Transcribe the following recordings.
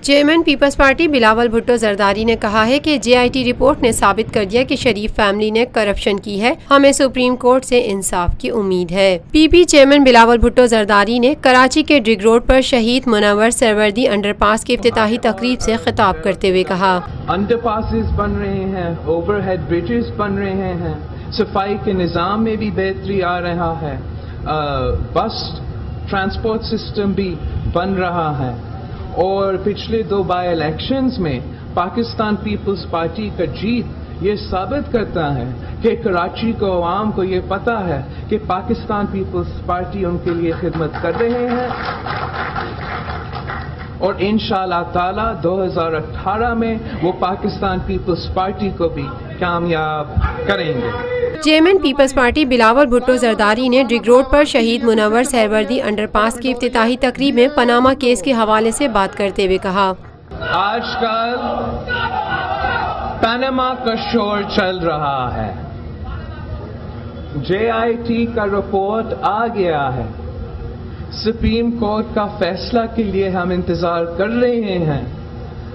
Chairman Peoples Party Bilawal Bhutto Zardari نے کہا ہے کہ JIT رپورٹ نے ثابت کر دیا کہ شریف فیملی نے کرپشن کی ہے، ہمیں سپریم کورٹ سے انصاف کی امید ہے۔ PP چیئرمین بلاول بھٹو زرداری نے کراچی کے ڈرگ روڈ پر شہید منور سروردی انڈر پاس کی افتتاحی تقریب سے خطاب کرتے ہوئے کہا، انڈر پاسز بن رہے ہیں، اوور ہیڈ بریجز بن رہے ہیں، صفائی کے نظام میں بھی بہتری آ رہا ہے، بس ٹرانسپورٹ سسٹم بھی بن رہا ہے، اور پچھلے 2 بائی الیکشنز میں پاکستان پیپلز پارٹی کا جیت یہ ثابت کرتا ہے کہ کراچی کو عوام کو یہ پتہ ہے کہ پاکستان پیپلز پارٹی ان کے لیے خدمت کر رہے ہیں، اور انشاءاللہ تعالی 2018 میں وہ پاکستان پیپلز پارٹی کو بھی کامیاب کریں گے۔ چیئرمین پیپلز پارٹی بلاول بھٹو زرداری نے ڈرگ روڈ پر شہید منور سروردی انڈر پاس کی افتتاحی تقریب میں پاناما کیس کے حوالے سے بات کرتے ہوئے کہا، آج کل پاناما کا شور چل رہا ہے، JIT کا رپورٹ آ گیا ہے، سپریم کورٹ کا فیصلہ کے لیے ہم انتظار کر رہے ہیں،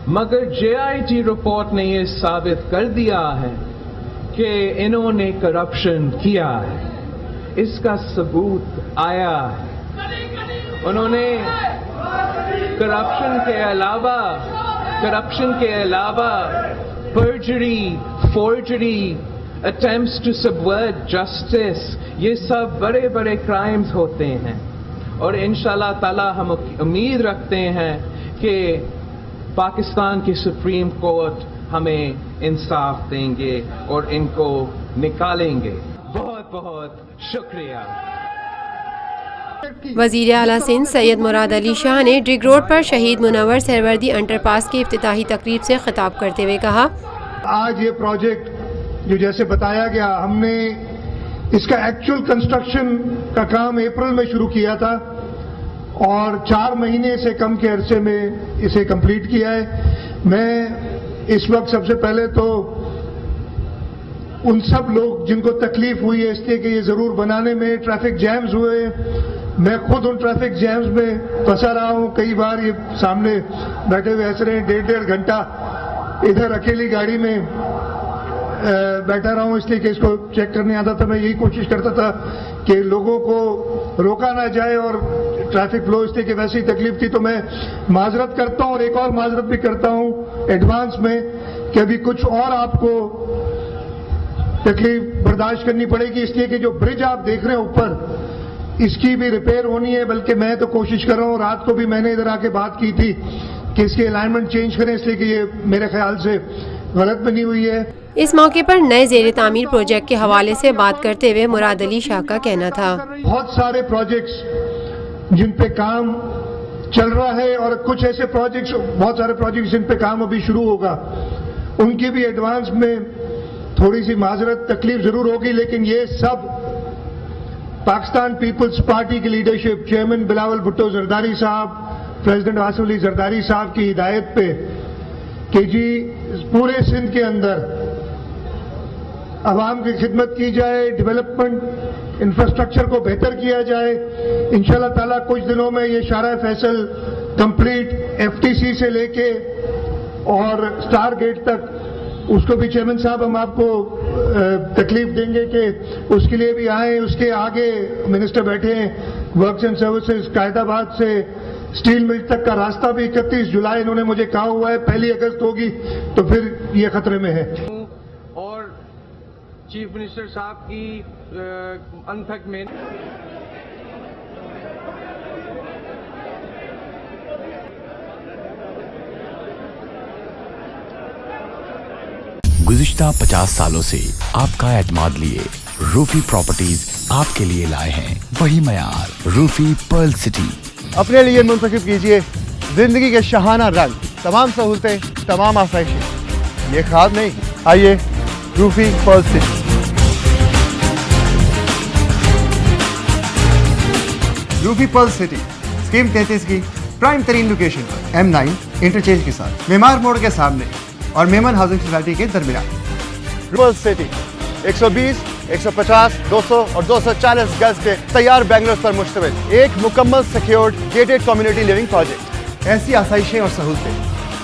مگر JIT رپورٹ نے یہ ثابت کر دیا ہے کہ انہوں نے کرپشن کیا ہے، اس کا ثبوت آیا ہے۔ انہوں نے کرپشن کے علاوہ پرجری، فورجری، اٹیمپٹس ٹو سبورٹ جسٹس، یہ سب بڑے بڑے کرائمز ہوتے ہیں، اور انشاءاللہ تعالی ہم امید رکھتے ہیں کہ پاکستان کی سپریم کورٹ ہمیں انصاف دیں گے اور ان کو نکالیں گے۔ بہت بہت شکریہ۔ وزیر اعلیٰ سندھ سید مراد علی شاہ نے ڈرگ روڈ پر شہید منور سروردی انڈر پاس کی افتتاحی تقریب سے خطاب کرتے ہوئے کہا، آج یہ پروجیکٹ جو جیسے بتایا گیا، ہم نے اس کا ایکچوئل کنسٹرکشن کا کام اپریل میں شروع کیا تھا اور 4 مہینے سے کم کے عرصے میں اسے کمپلیٹ کیا ہے۔ میں اس وقت سب سے پہلے تو ان سب لوگ جن کو تکلیف ہوئی ہے اس لیے کہ یہ ضرور بنانے میں ٹریفک جیمز ہوئے، میں خود ان ٹریفک جیمز میں پھنسا رہا ہوں، کئی بار یہ سامنے بیٹھے ہوئے ایسے رہے 1.5 گھنٹہ ادھر اکیلی گاڑی میں بیٹھا رہا ہوں اس لیے کہ اس کو چیک کرنے آتا تھا۔ میں یہی کوشش کرتا تھا کہ لوگوں کو روکا نہ جائے اور ٹریفک فلو اس لیے کہ ویسی تکلیف تھی، تو میں معذرت کرتا ہوں، اور ایک اور معذرت بھی کرتا ہوں ایڈوانس میں کہ ابھی کچھ اور آپ کو تکلیف برداشت کرنی پڑے گی، اس لیے کہ جو برج آپ دیکھ رہے ہیں اوپر، اس کی بھی ریپیئر ہونی ہے، بلکہ میں تو کوشش کر رہا ہوں، رات کو بھی میں نے ادھر آ کے بات کی تھی کہ اس کی الائنمنٹ چینج کریں، اس لیے کہ یہ میرے خیال سے غلط بنی ہوئی ہے۔ اس موقع پر نئے زیر تعمیر پروجیکٹ کے حوالے سے بات کرتے ہوئے مراد علی شاہ کا کہنا تھا، بہت سارے پروجیکٹس جن پہ کام چل رہا ہے اور کچھ ایسے پروجیکٹس، بہت سارے پروجیکٹس جن پہ کام ابھی شروع ہوگا، ان کی بھی ایڈوانس میں تھوڑی سی معذرت، تکلیف ضرور ہوگی، لیکن یہ سب پاکستان پیپلز پارٹی کی لیڈرشپ، چیئرمین بلاول بھٹو زرداری صاحب، پریزیڈنٹ آصف علی زرداری صاحب کی ہدایت پہ کہ جی پورے سندھ کے اندر عوام کی خدمت کی جائے، ڈیولپمنٹ انفراسٹرکچر کو بہتر کیا جائے۔ انشاءاللہ تعالیٰ کچھ دنوں میں یہ شارع فیصل کمپلیٹ FTC سے لے کے اور اسٹار گیٹ تک، اس کو بھی چیئرمین صاحب ہم آپ کو تکلیف دیں گے کہ اس کے لیے بھی آئیں۔ اس کے آگے منسٹر بیٹھے ہیں ورکس اینڈ سروسز، قائد آباد سے اسٹیل مل تک کا راستہ بھی 31 جولائی انہوں نے مجھے کہا ہوا ہے، 1 اگست ہوگی تو پھر یہ خطرے میں ہے۔ اور چیف منسٹر صاحب کی انتھک میں گزشتہ 50 سالوں سے آپ کا اعتماد لیے روفی پراپرٹیز آپ کے لیے لائے ہیں وہی معیار، روفی پرل سٹی۔ اپنے لیے منتخب کیجئے زندگی کے شاہانہ رنگ، تمام سہولتیں، تمام آسائشیں، یہ خواب نہیں، آئیے Rufi Pearl City. Rufi Pearl City scheme 33 کی پرائم ترین لوکیشن پر M9 انٹرچینج کے ساتھ، معمار موڑ کے سامنے اور میمن ہاؤسنگ سوسائٹی کے درمیان۔ پرل سٹی 120، 150، 200 اور 240 گز کے تیار بنگلوز پر مشتمل ایک مکمل secured gated community living project. ایسی آسائشیں اور سہولتیں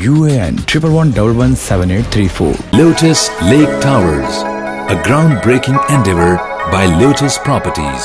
UAN 11117834। Lotus Lake Towers, a groundbreaking endeavor by Lotus Properties.